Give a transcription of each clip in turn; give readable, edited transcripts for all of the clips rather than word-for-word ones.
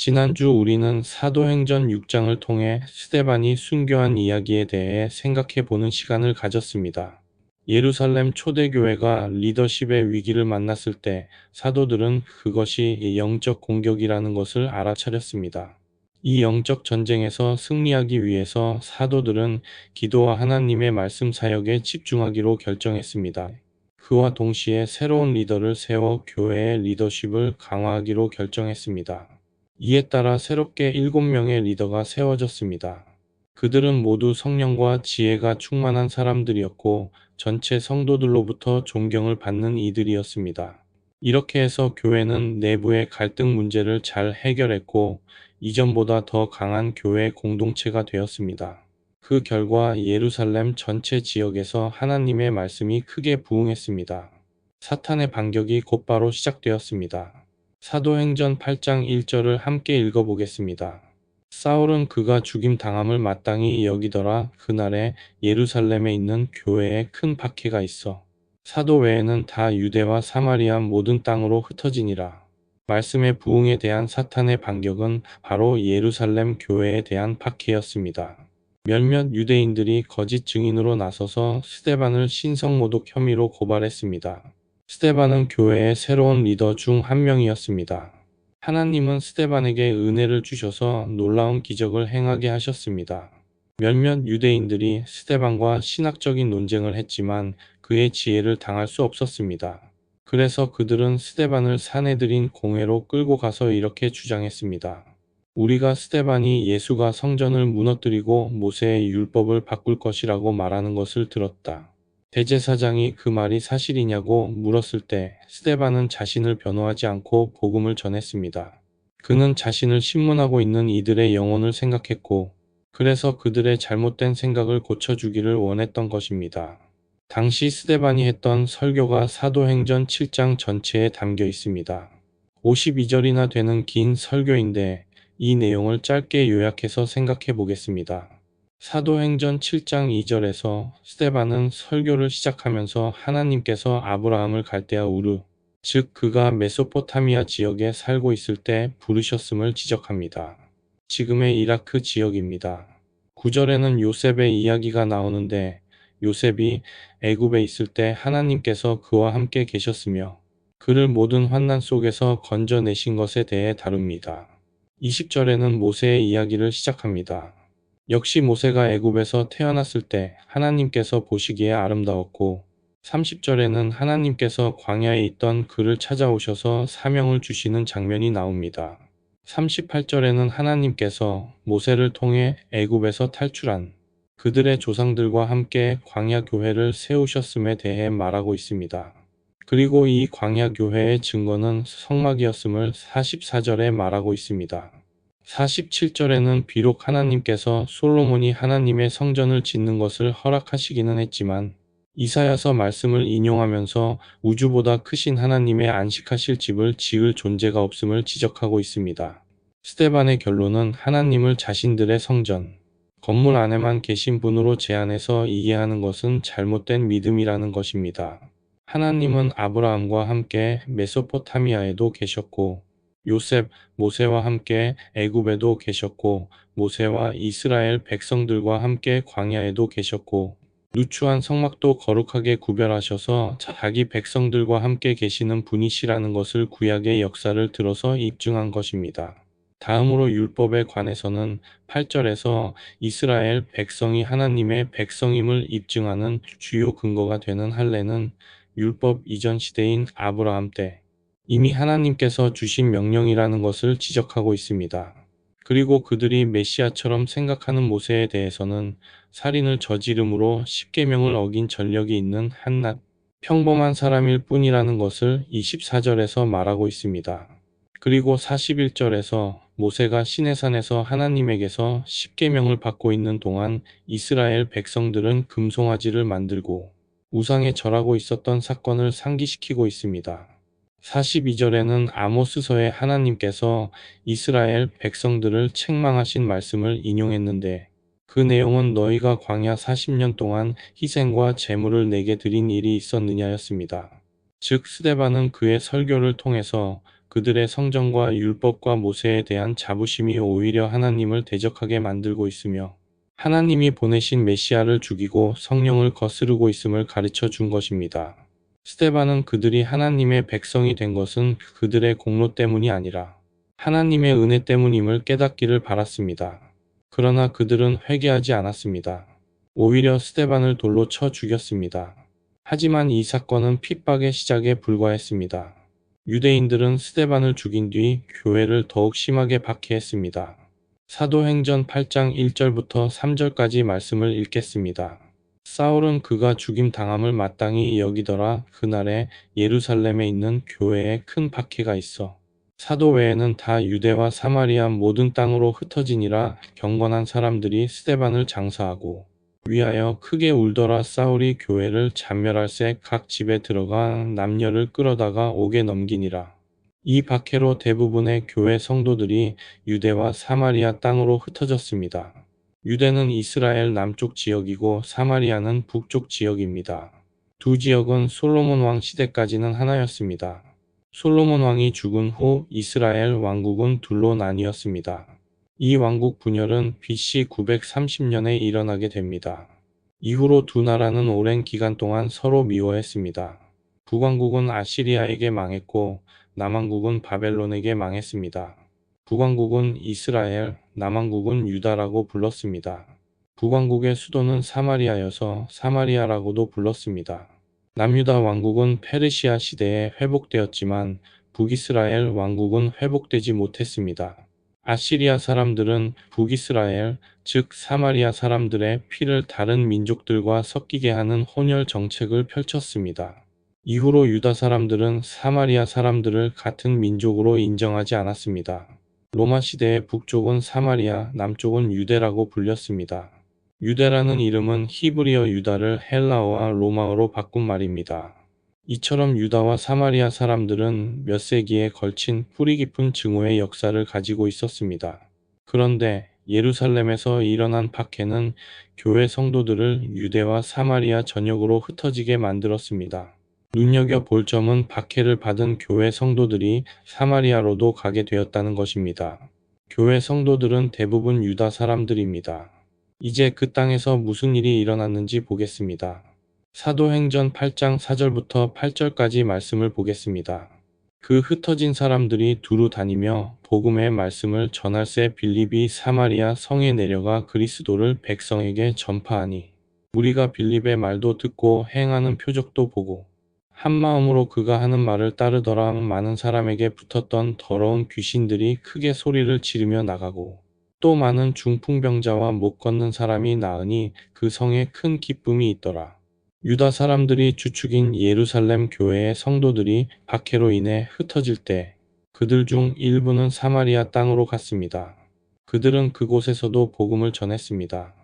지난주 우리는 사도행전 6장을 통해 스데반이 순교한 이야기에 대해 생각해 보는 시간을 가졌습니다. 예루살렘 초대교회가 리더십의 위기를 만났을 때 사도들은 그것이 영적 공격이라는 것을 알아차렸습니다. 이 영적 전쟁에서 승리하기 위해서 사도들은 기도와 하나님의 말씀 사역에 집중하기로 결정했습니다. 그와 동시에 새로운 리더를 세워 교회의 리더십을 강화하기로 결정했습니다. 이에 따라 새롭게 7명의 리더가 세워졌습니다. 그들은 모두 성령과 지혜가 충만한 사람들이었고 전체 성도들로부터 존경을 받는 이들이었습니다. 이렇게 해서 교회는 내부의 갈등 문제를 잘 해결했고 이전보다 더 강한 교회 공동체가 되었습니다. 그 결과 예루살렘 전체 지역에서 하나님의 말씀이 크게 부흥했습니다. 사탄의 반격이 곧바로 시작되었습니다. 사도행전 8장 1절을 함께 읽어보겠습니다. 사울은 그가 죽임 당함을 마땅히 여기더라. 그날에 예루살렘에 있는 교회에 큰 박해가 있어 사도 외에는 다 유대와 사마리아 모든 땅으로 흩어지니라. 말씀의 부흥에 대한 사탄의 반격은 바로 예루살렘 교회에 대한 박해였습니다. 몇몇 유대인들이 거짓 증인으로 나서서 스데반을 신성모독 혐의로 고발했습니다. 스데반은 교회의 새로운 리더 중 한 명이었습니다. 하나님은 스데반에게 은혜를 주셔서 놀라운 기적을 행하게 하셨습니다. 몇몇 유대인들이 스데반과 신학적인 논쟁을 했지만 그의 지혜를 당할 수 없었습니다. 그래서 그들은 스데반을 사내들인 공회로 끌고 가서 이렇게 주장했습니다. 우리가 스데반이 예수가 성전을 무너뜨리고 모세의 율법을 바꿀 것이라고 말하는 것을 들었다. 대제사장이 그 말이 사실이냐고 물었을 때 스데반은 자신을 변호하지 않고 복음을 전했습니다. 그는 자신을 신문하고 있는 이들의 영혼을 생각했고 그래서 그들의 잘못된 생각을 고쳐주기를 원했던 것입니다. 당시 스데반이 했던 설교가 사도행전 7장 전체에 담겨 있습니다. 52절이나 되는 긴 설교인데 이 내용을 짧게 요약해서 생각해 보겠습니다. 사도행전 7장 2절에서 스데반은 설교를 시작하면서 하나님께서 아브라함을 갈대아 우르, 즉 그가 메소포타미아 지역에 살고 있을 때 부르셨음을 지적합니다. 지금의 이라크 지역입니다. 9절에는 요셉의 이야기가 나오는데 요셉이 애굽에 있을 때 하나님께서 그와 함께 계셨으며 그를 모든 환난 속에서 건져내신 것에 대해 다룹니다. 20절에는 모세의 이야기를 시작합니다. 역시 모세가 애굽에서 태어났을 때 하나님께서 보시기에 아름다웠고 30절에는 하나님께서 광야에 있던 그를 찾아오셔서 사명을 주시는 장면이 나옵니다. 38절에는 하나님께서 모세를 통해 애굽에서 탈출한 그들의 조상들과 함께 광야 교회를 세우셨음에 대해 말하고 있습니다. 그리고 이 광야 교회의 증거는 성막이었음을 44절에 말하고 있습니다. 47절에는 비록 하나님께서 솔로몬이 하나님의 성전을 짓는 것을 허락하시기는 했지만 이사야서 말씀을 인용하면서 우주보다 크신 하나님의 안식하실 집을 지을 존재가 없음을 지적하고 있습니다. 스데반의 결론은 하나님을 자신들의 성전, 건물 안에만 계신 분으로 제한해서 이해하는 것은 잘못된 믿음이라는 것입니다. 하나님은 아브라함과 함께 메소포타미아에도 계셨고 요셉, 모세와 함께 애굽에도 계셨고 모세와 이스라엘 백성들과 함께 광야에도 계셨고 누추한 성막도 거룩하게 구별하셔서 자기 백성들과 함께 계시는 분이시라는 것을 구약의 역사를 들어서 입증한 것입니다. 다음으로 율법에 관해서는 8절에서 이스라엘 백성이 하나님의 백성임을 입증하는 주요 근거가 되는 할례는 율법 이전 시대인 아브라함 때 이미 하나님께서 주신 명령이라는 것을 지적하고 있습니다. 그리고 그들이 메시아처럼 생각하는 모세에 대해서는 살인을 저지름으로 십계명을 어긴 전력이 있는 한낱 평범한 사람일 뿐이라는 것을 24절에서 말하고 있습니다. 그리고 41절에서 모세가 시내산에서 하나님에게서 십계명을 받고 있는 동안 이스라엘 백성들은 금송아지를 만들고 우상에 절하고 있었던 사건을 상기시키고 있습니다. 42절에는 아모스서에 하나님께서 이스라엘 백성들을 책망하신 말씀을 인용했는데 그 내용은 너희가 광야 40년 동안 희생과 제물을 내게 드린 일이 있었느냐였습니다. 즉 스데반은 그의 설교를 통해서 그들의 성정과 율법과 모세에 대한 자부심이 오히려 하나님을 대적하게 만들고 있으며 하나님이 보내신 메시아를 죽이고 성령을 거스르고 있음을 가르쳐 준 것입니다. 스데반은 그들이 하나님의 백성이 된 것은 그들의 공로 때문이 아니라 하나님의 은혜 때문임을 깨닫기를 바랐습니다. 그러나 그들은 회개하지 않았습니다. 오히려 스데반을 돌로 쳐 죽였습니다. 하지만 이 사건은 핍박의 시작에 불과했습니다. 유대인들은 스데반을 죽인 뒤 교회를 더욱 심하게 박해했습니다. 사도행전 8장 1절부터 3절까지 말씀을 읽겠습니다. 사울은 그가 죽임 당함을 마땅히 여기더라. 그날에 예루살렘에 있는 교회에 큰 박해가 있어 사도 외에는 다 유대와 사마리아 모든 땅으로 흩어지니라. 경건한 사람들이 스데반을 장사하고 위하여 크게 울더라. 사울이 교회를 잔멸할새 각 집에 들어가 남녀를 끌어다가 옥에 넘기니라. 이 박해로 대부분의 교회 성도들이 유대와 사마리아 땅으로 흩어졌습니다. 유대는 이스라엘 남쪽 지역이고 사마리아는 북쪽 지역입니다. 두 지역은 솔로몬 왕 시대까지는 하나였습니다. 솔로몬 왕이 죽은 후 이스라엘 왕국은 둘로 나뉘었습니다. 이 왕국 분열은 BC 930년에 일어나게 됩니다. 이후로 두 나라는 오랜 기간 동안 서로 미워했습니다. 북왕국은 아시리아에게 망했고 남왕국은 바벨론에게 망했습니다. 북왕국은 이스라엘, 남왕국은 유다라고 불렀습니다. 북왕국의 수도는 사마리아여서 사마리아라고도 불렀습니다. 남유다 왕국은 페르시아 시대에 회복되었지만 북이스라엘 왕국은 회복되지 못했습니다. 아시리아 사람들은 북이스라엘, 즉 사마리아 사람들의 피를 다른 민족들과 섞이게 하는 혼혈 정책을 펼쳤습니다. 이후로 유다 사람들은 사마리아 사람들을 같은 민족으로 인정하지 않았습니다. 로마 시대의 북쪽은 사마리아, 남쪽은 유대라고 불렸습니다. 유대라는 이름은 히브리어 유다를 헬라어와 로마어로 바꾼 말입니다. 이처럼 유다와 사마리아 사람들은 몇 세기에 걸친 뿌리 깊은 증오의 역사를 가지고 있었습니다. 그런데 예루살렘에서 일어난 박해는 교회 성도들을 유대와 사마리아 전역으로 흩어지게 만들었습니다. 눈여겨볼 점은 박해를 받은 교회 성도들이 사마리아로도 가게 되었다는 것입니다. 교회 성도들은 대부분 유다 사람들입니다. 이제 그 땅에서 무슨 일이 일어났는지 보겠습니다. 사도행전 8장 4절부터 8절까지 말씀을 보겠습니다. 그 흩어진 사람들이 두루 다니며 복음의 말씀을 전할새 빌립이 사마리아 성에 내려가 그리스도를 백성에게 전파하니 우리가 빌립의 말도 듣고 행하는 표적도 보고 한 마음으로 그가 하는 말을 따르더라. 많은 사람에게 붙었던 더러운 귀신들이 크게 소리를 지르며 나가고 또 많은 중풍병자와 못 걷는 사람이 나으니 그 성에 큰 기쁨이 있더라. 유다 사람들이 주축인 예루살렘 교회의 성도들이 박해로 인해 흩어질 때 그들 중 일부는 사마리아 땅으로 갔습니다. 그들은 그곳에서도 복음을 전했습니다.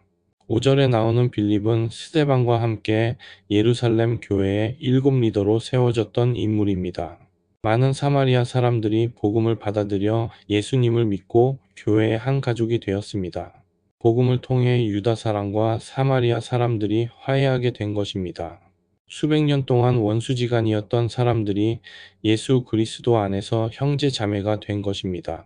5절에 나오는 빌립은 스데반과 함께 예루살렘 교회의 7 리더로 세워졌던 인물입니다. 많은 사마리아 사람들이 복음을 받아들여 예수님을 믿고 교회의 한 가족이 되었습니다. 복음을 통해 유다 사람과 사마리아 사람들이 화해하게 된 것입니다. 수백 년 동안 원수지간이었던 사람들이 예수 그리스도 안에서 형제 자매가 된 것입니다.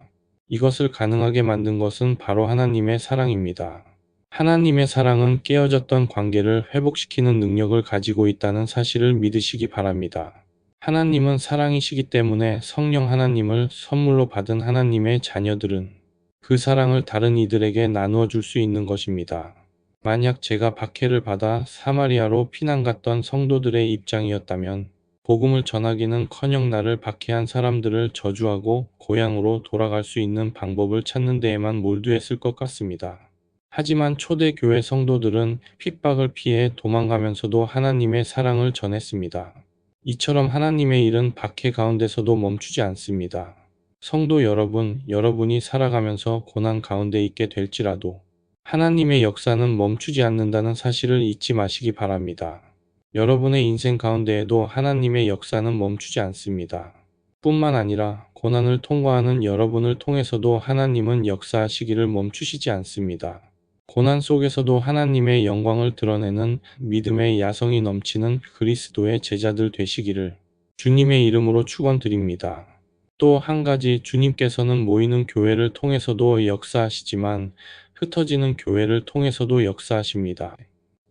이것을 가능하게 만든 것은 바로 하나님의 사랑입니다. 하나님의 사랑은 깨어졌던 관계를 회복시키는 능력을 가지고 있다는 사실을 믿으시기 바랍니다. 하나님은 사랑이시기 때문에 성령 하나님을 선물로 받은 하나님의 자녀들은 그 사랑을 다른 이들에게 나누어 줄 수 있는 것입니다. 만약 제가 박해를 받아 사마리아로 피난 갔던 성도들의 입장이었다면 복음을 전하기는커녕 나를 박해한 사람들을 저주하고 고향으로 돌아갈 수 있는 방법을 찾는 데에만 몰두했을 것 같습니다. 하지만 초대교회 성도들은 핍박을 피해 도망가면서도 하나님의 사랑을 전했습니다. 이처럼 하나님의 일은 박해 가운데서도 멈추지 않습니다. 성도 여러분, 여러분이 살아가면서 고난 가운데 있게 될지라도 하나님의 역사는 멈추지 않는다는 사실을 잊지 마시기 바랍니다. 여러분의 인생 가운데에도 하나님의 역사는 멈추지 않습니다. 뿐만 아니라 고난을 통과하는 여러분을 통해서도 하나님은 역사하시기를 멈추시지 않습니다. 고난 속에서도 하나님의 영광을 드러내는 믿음의 야성이 넘치는 그리스도의 제자들 되시기를 주님의 이름으로 축원드립니다. 또 한 가지, 주님께서는 모이는 교회를 통해서도 역사하시지만 흩어지는 교회를 통해서도 역사하십니다.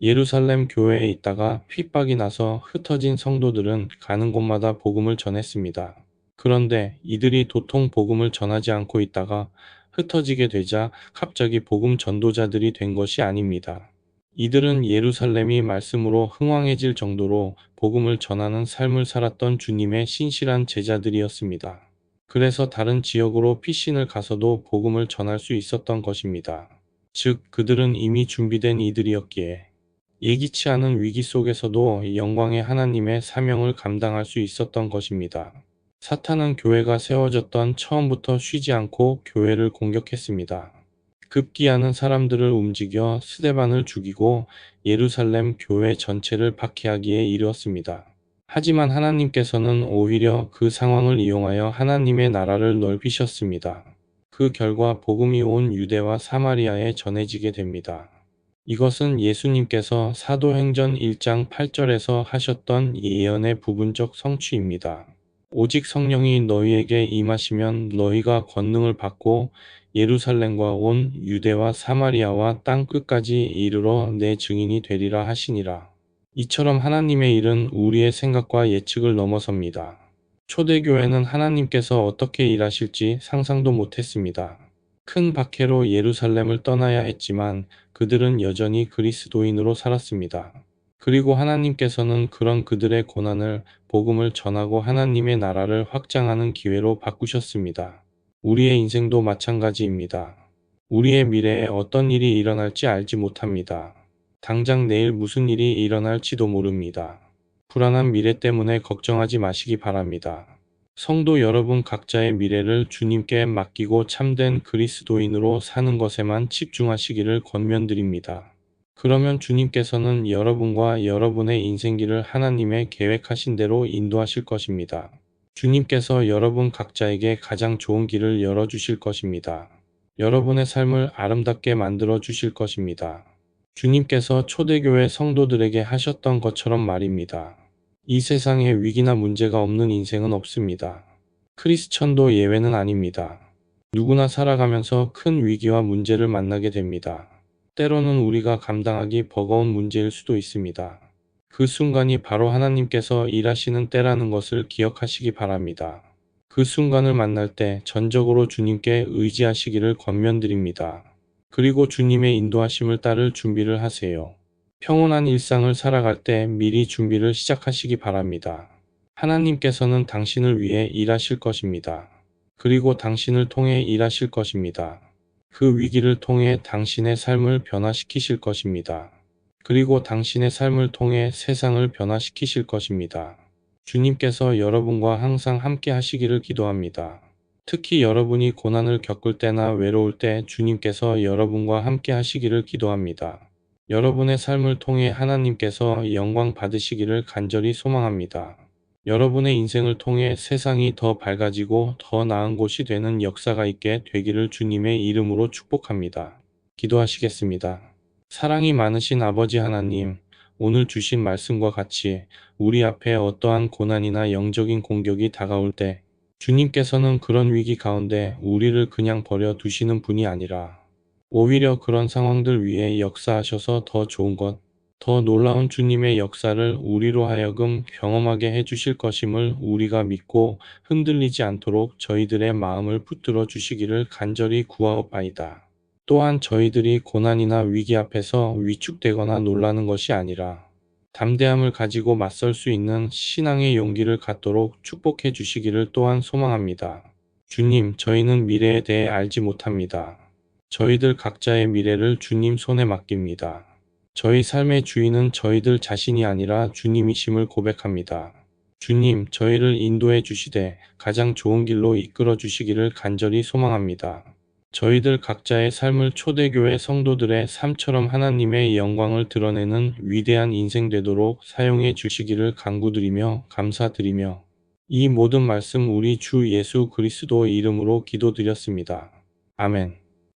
예루살렘 교회에 있다가 핍박이 나서 흩어진 성도들은 가는 곳마다 복음을 전했습니다. 그런데 이들이 도통 복음을 전하지 않고 있다가 흩어지게 되자 갑자기 복음 전도자들이 된 것이 아닙니다. 이들은 예루살렘이 말씀으로 흥왕해질 정도로 복음을 전하는 삶을 살았던 주님의 신실한 제자들이었습니다. 그래서 다른 지역으로 피신을 가서도 복음을 전할 수 있었던 것입니다. 즉, 그들은 이미 준비된 이들이었기에 예기치 않은 위기 속에서도 영광의 하나님의 사명을 감당할 수 있었던 것입니다. 사탄은 교회가 세워졌던 처음부터 쉬지 않고 교회를 공격했습니다. 급기야는 사람들을 움직여 스데반을 죽이고 예루살렘 교회 전체를 박해하기에 이르렀습니다. 하지만 하나님께서는 오히려 그 상황을 이용하여 하나님의 나라를 넓히셨습니다. 그 결과 복음이 온 유대와 사마리아에 전해지게 됩니다. 이것은 예수님께서 사도행전 1장 8절에서 하셨던 예언의 부분적 성취입니다. 오직 성령이 너희에게 임하시면 너희가 권능을 받고 예루살렘과 온 유대와 사마리아와 땅 끝까지 이르러 내 증인이 되리라 하시니라. 이처럼 하나님의 일은 우리의 생각과 예측을 넘어섭니다. 초대교회는 하나님께서 어떻게 일하실지 상상도 못했습니다. 큰 박해로 예루살렘을 떠나야 했지만 그들은 여전히 그리스도인으로 살았습니다. 그리고 하나님께서는 그런 그들의 고난을 복음을 전하고 하나님의 나라를 확장하는 기회로 바꾸셨습니다. 우리의 인생도 마찬가지입니다. 우리의 미래에 어떤 일이 일어날지 알지 못합니다. 당장 내일 무슨 일이 일어날지도 모릅니다. 불안한 미래 때문에 걱정하지 마시기 바랍니다. 성도 여러분 각자의 미래를 주님께 맡기고 참된 그리스도인으로 사는 것에만 집중하시기를 권면드립니다. 그러면 주님께서는 여러분과 여러분의 인생길을 하나님의 계획하신 대로 인도하실 것입니다. 주님께서 여러분 각자에게 가장 좋은 길을 열어주실 것입니다. 여러분의 삶을 아름답게 만들어 주실 것입니다. 주님께서 초대교회 성도들에게 하셨던 것처럼 말입니다. 이 세상에 위기나 문제가 없는 인생은 없습니다. 크리스천도 예외는 아닙니다. 누구나 살아가면서 큰 위기와 문제를 만나게 됩니다. 때로는 우리가 감당하기 버거운 문제일 수도 있습니다. 그 순간이 바로 하나님께서 일하시는 때라는 것을 기억하시기 바랍니다. 그 순간을 만날 때 전적으로 주님께 의지하시기를 권면드립니다. 그리고 주님의 인도하심을 따를 준비를 하세요. 평온한 일상을 살아갈 때 미리 준비를 시작하시기 바랍니다. 하나님께서는 당신을 위해 일하실 것입니다. 그리고 당신을 통해 일하실 것입니다. 그 위기를 통해 당신의 삶을 변화시키실 것입니다. 그리고 당신의 삶을 통해 세상을 변화시키실 것입니다. 주님께서 여러분과 항상 함께 하시기를 기도합니다. 특히 여러분이 고난을 겪을 때나 외로울 때 주님께서 여러분과 함께 하시기를 기도합니다. 여러분의 삶을 통해 하나님께서 영광 받으시기를 간절히 소망합니다. 여러분의 인생을 통해 세상이 더 밝아지고 더 나은 곳이 되는 역사가 있게 되기를 주님의 이름으로 축복합니다. 기도하시겠습니다. 사랑이 많으신 아버지 하나님, 오늘 주신 말씀과 같이 우리 앞에 어떠한 고난이나 영적인 공격이 다가올 때 주님께서는 그런 위기 가운데 우리를 그냥 버려 두시는 분이 아니라 오히려 그런 상황들 위에 역사하셔서 더 좋은 것, 더 놀라운 주님의 역사를 우리로 하여금 경험하게 해주실 것임을 우리가 믿고 흔들리지 않도록 저희들의 마음을 붙들어 주시기를 간절히 구하옵나이다. 또한 저희들이 고난이나 위기 앞에서 위축되거나 놀라는 것이 아니라 담대함을 가지고 맞설 수 있는 신앙의 용기를 갖도록 축복해 주시기를 또한 소망합니다. 주님, 저희는 미래에 대해 알지 못합니다. 저희들 각자의 미래를 주님 손에 맡깁니다. 저희 삶의 주인은 저희들 자신이 아니라 주님이심을 고백합니다. 주님, 저희를 인도해 주시되 가장 좋은 길로 이끌어 주시기를 간절히 소망합니다. 저희들 각자의 삶을 초대교회 성도들의 삶처럼 하나님의 영광을 드러내는 위대한 인생 되도록 사용해 주시기를 간구드리며 감사드리며 이 모든 말씀 우리 주 예수 그리스도 이름으로 기도드렸습니다. 아멘.